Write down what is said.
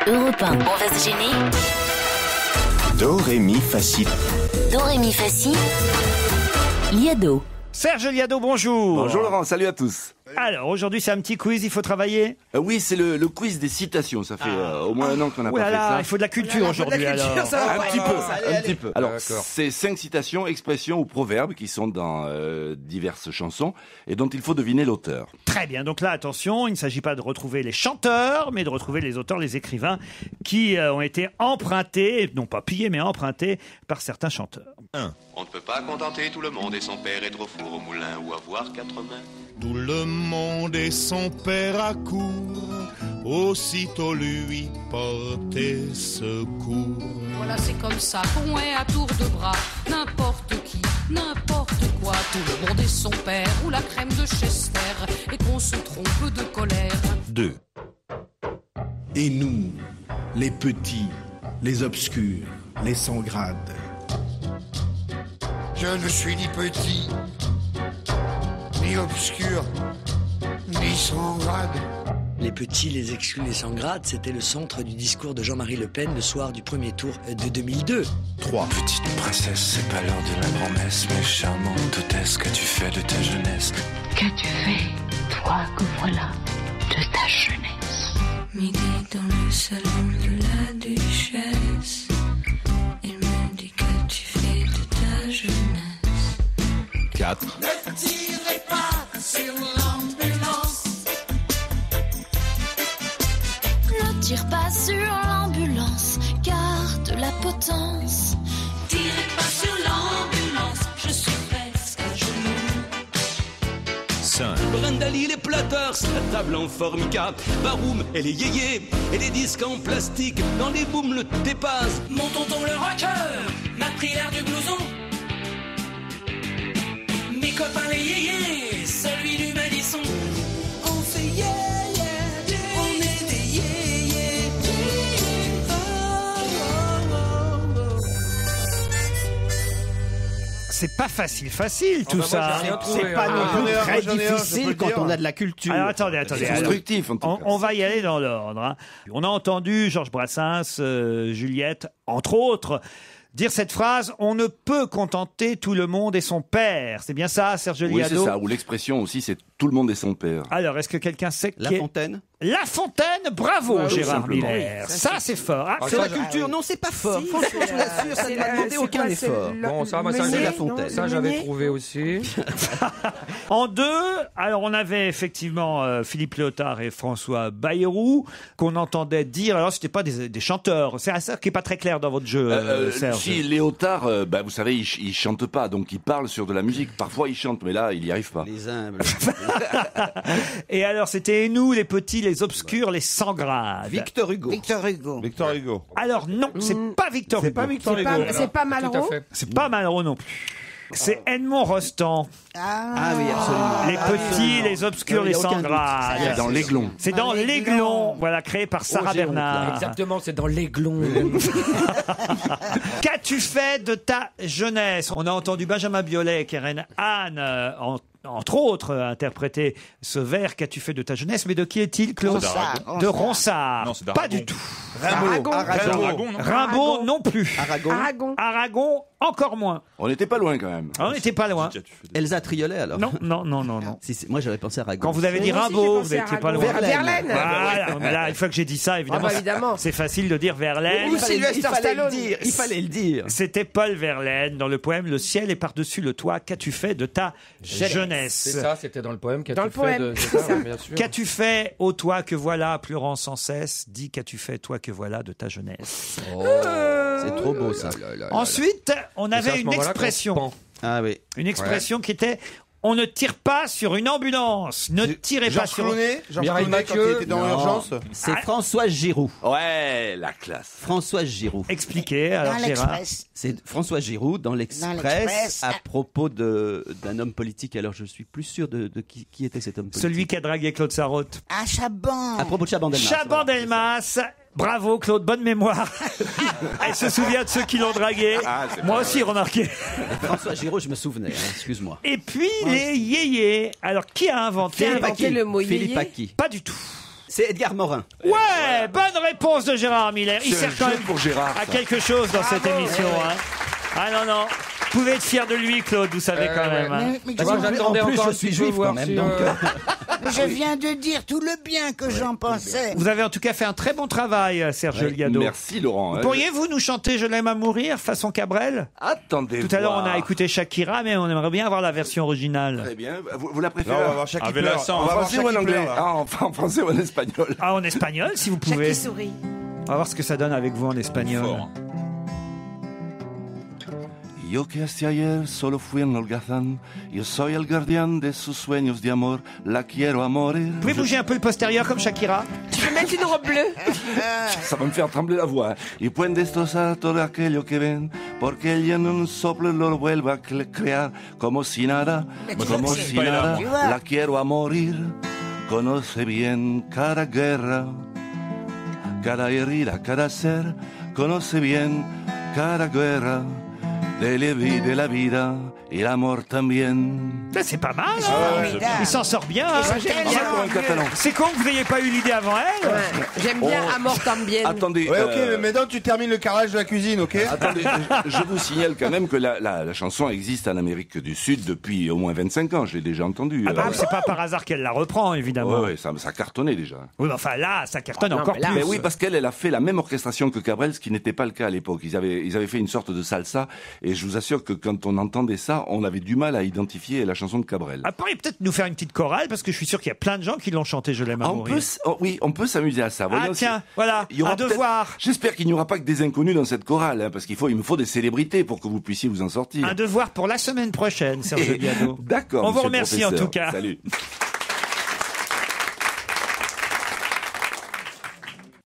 Europe 1. On va se gêner. Do, ré, mi, fa, si. Do, ré, mi, fa, si. Liado. Serge Liado, bonjour. Bonjour Laurent, salut à tous. Alors, aujourd'hui, c'est un petit quiz, il faut travailler. Oui, c'est le quiz des citations. Ça fait au moins un an qu'on n'a pas fait ça. Il faut de la culture aujourd'hui, alors. Un petit peu. Alors, c'est 5 citations, expressions ou proverbes qui sont dans diverses chansons et dont il faut deviner l'auteur. Très bien, donc là, attention, il ne s'agit pas de retrouver les chanteurs, mais de retrouver les auteurs, les écrivains qui ont été empruntés, non pas pillés, mais empruntés par certains chanteurs. On ne peut pas contenter tout le monde et son père être au four au moulin ou avoir 4 mains. Tout le monde et son père accourt, aussitôt lui porter secours. Voilà, c'est comme ça qu'on est à tour de bras. N'importe qui, n'importe quoi. Tout le monde est son père ou la crème de Chester. Et qu'on se trompe de colère. 2. Et nous, les petits, les obscurs, les sans grade. Je ne suis ni petit, ni obscur, ni sans grade. Les petits, les exclus, les sans grade, c'était le centre du discours de Jean-Marie Le Pen le soir du premier tour de 2002. 3. Petite princesse, c'est pas l'heure de la grand-messe, mais charmante hôtesse, qu'as-tu fait de ta jeunesse? Qu'as-tu fait, toi que voilà, de ta jeunesse? Midi dans le salon de la duchesse, il me dit qu'as-tu fait de ta jeunesse? 4. Ne tirez pas sur l'ambulance. Ne tire pas sur l'ambulance, garde la potence. Tirez pas sur l'ambulance, je suis presque à genoux. 5. Brindali, les platters, la table en formica, Baroum et les yéyés, et les disques en plastique, dans les booms le dépasse. Mon tonton le rocker m'a pris l'air du blouson. Mes copains les yéyés, celui du Madison. On fait yeah, yeah, on est des yéyés. C'est pas facile tout ça. C'est pas non plus très difficile quand on a de la culture. Alors attendez. C'est constructif en tout cas. On va y aller dans l'ordre. Hein. On a entendu Georges Brassens, Juliette, entre autres, dire cette phrase « On ne peut contenter tout le monde et son père ». C'est bien ça, Serge Liado? Oui, c'est ça. Ou l'expression aussi, c'est « tout le monde et son père ». Alors, est-ce que quelqu'un sait La Fontaine. La Fontaine, bravo Ouais, Gérard simplement. Miller. Ça, c'est fort. Ah, C'est la culture. Non, c'est pas fort. Si, Franchement, je vous l'assure, ça ne m'a demandé aucun effort. Bon, ça, c'est La Fontaine. Ça, j'avais trouvé aussi. En 2, alors on avait effectivement Philippe Léotard et François Bayrou qu'on entendait dire, alors c'était pas des chanteurs, c'est ça qui est pas très clair dans votre jeu, Serge. Si Léotard, vous savez, il chante pas, donc il parle sur de la musique. Parfois il chante, mais là il y arrive pas. Les humbles. Et alors c'était nous, les petits, les obscurs, les sans grade. Victor Hugo. Victor Hugo. Alors non, c'est pas Victor Hugo. C'est pas Victor Hugo. C'est pas Malraux. C'est pas Malraux non plus. C'est Edmond Rostand. Ah oui, absolument. Les petits, les obscurs, les sans grade. C'est dans l'Aiglon. C'est dans l'Aiglon, voilà, créé par Sarah Bernard. Exactement, c'est dans l'Aiglon. Qu'as-tu fait de ta jeunesse? On a entendu Benjamin Biolay et Keren Anne, entre autres, interpréter ce vers. Qu'as-tu fait de ta jeunesse? Mais de qui est-il, Claude? De Ronsard. Non, c'est Pas du tout. Aragon. Rimbaud non plus. Aragon, encore moins. On n'était pas loin quand même. On n'était pas loin. Elsa Triolet, alors? Non. Moi, j'avais pensé à Aragon. Quand vous avez dit Rimbaud, vous n'étiez pas loin. Verlaine. Voilà, mais là, une fois que j'ai dit ça, évidemment, c'est facile de dire Verlaine. Il fallait le dire. C'était Paul Verlaine dans le poème Le ciel est par-dessus le toit. Qu'as-tu fait de ta jeunesse? C'est ça, c'était dans le poème. Dans le poème. C'est ça, bien sûr. Qu'as-tu fait, ô toi que voilà, pleurant sans cesse? Dis, qu'as-tu fait, toi que voilà, de ta jeunesse? C'est trop beau, ça. Ensuite, on avait une expression. Ah oui. Une expression qui était « On ne tire pas sur une ambulance ». Ne tirez pas sur... Mireille Mathieu. Quand il était dans l'urgence. C'est Françoise Giroud. Ouais, la classe. Françoise Giroud. Expliquez, alors Gérard. C'est Françoise Giroud dans l'Express à propos d'un homme politique. Alors je suis plus sûr de qui était cet homme politique. Celui qui a dragué Claude Sarraute. Ah, Chaban. À propos de Chaban-Delmas. Chaban-Delmas. Bravo Claude, bonne mémoire. Elle se souvient de ceux qui l'ont dragué. Moi aussi, remarquez. François Giraud, je me souvenais, excuse-moi. Et puis les yéyés. Alors qui a inventé le mot yéyé? Philippe Aki. Pas du tout. C'est Edgar Morin. Ouais, bonne réponse de Gérard Miller. Il C'est sert un quand jeu même pour Gérard, à ça. quelque chose dans cette émission. Hein. Ah non, non. Vous pouvez être fier de lui, Claude, vous savez quand même. Hein. Mais Moi, j'attendais En plus, encore je un suis petit peu juif voir quand même, si, donc, je viens de dire tout le bien que j'en pensais. Vous avez en tout cas fait un très bon travail, Serge Liado. Merci Laurent. Pourriez-vous nous chanter Je l'aime à mourir façon Cabrel? Attendez. Tout à l'heure, on a écouté Shakira, mais on aimerait bien avoir la version originale. Très bien. Vous la préférez Là, on va voir Shaki Avec pleure. l'accent. On En va voir français ou en Shaki anglais pleure, là. Ah, enfin, en français ou en espagnol Ah, en espagnol, si vous pouvez. Jackie sourit. On va voir ce que ça donne avec vous en espagnol. Yo que hasta ayer solo fui un holgazán, yo soy el guardián de sus sueños de amor, la quiero a morir. Vous pouvez bouger un peu le postérieur comme Shakira? Tu peux mettre une robe bleue. Ça va me faire trembler la voix. Y pueden destrozar todo aquello que ven, porque ella en un soplo lo vuelve a crear, como si nada, como si nada, la quiero a morir. Conoce bien cada guerra, cada herida, cada ser, conoce bien cada guerra. De la vida y el amor también. C'est pas mal. ouais, Il s'en sort bien. Hein. J'aime bien pour un catalan. C'est con que vous n'ayez pas eu l'idée avant elle. J'aime bien Amor Tambien. Attendez. Ouais, ok, mais maintenant tu termines le carrelage de la cuisine, ok? Attendez, je vous signale quand même que la chanson existe en Amérique du Sud depuis au moins 25 ans. Je l'ai déjà entendue. Ah bah, c'est pas par hasard qu'elle la reprend, évidemment. Ouais, ça cartonnait déjà. Oui, mais enfin là, ça cartonne encore plus. Mais oui, parce qu'elle a fait la même orchestration que Cabrel, ce qui n'était pas le cas à l'époque. Ils avaient fait une sorte de salsa, et je vous assure que quand on entendait ça, on avait du mal à identifier la chanson de Cabrel. Ah, pourriez peut-être nous faire une petite chorale, parce que je suis sûr qu'il y a plein de gens qui l'ont chanté Je l'aime à mourir. Oui, on peut s'amuser à ça. Ah tiens, voilà, un devoir. J'espère qu'il n'y aura pas que des inconnus dans cette chorale, hein, parce il me faut des célébrités pour que vous puissiez vous en sortir. Un devoir pour la semaine prochaine, Serge Liado. D'accord. On vous monsieur le remercie en professeur. tout cas. Salut.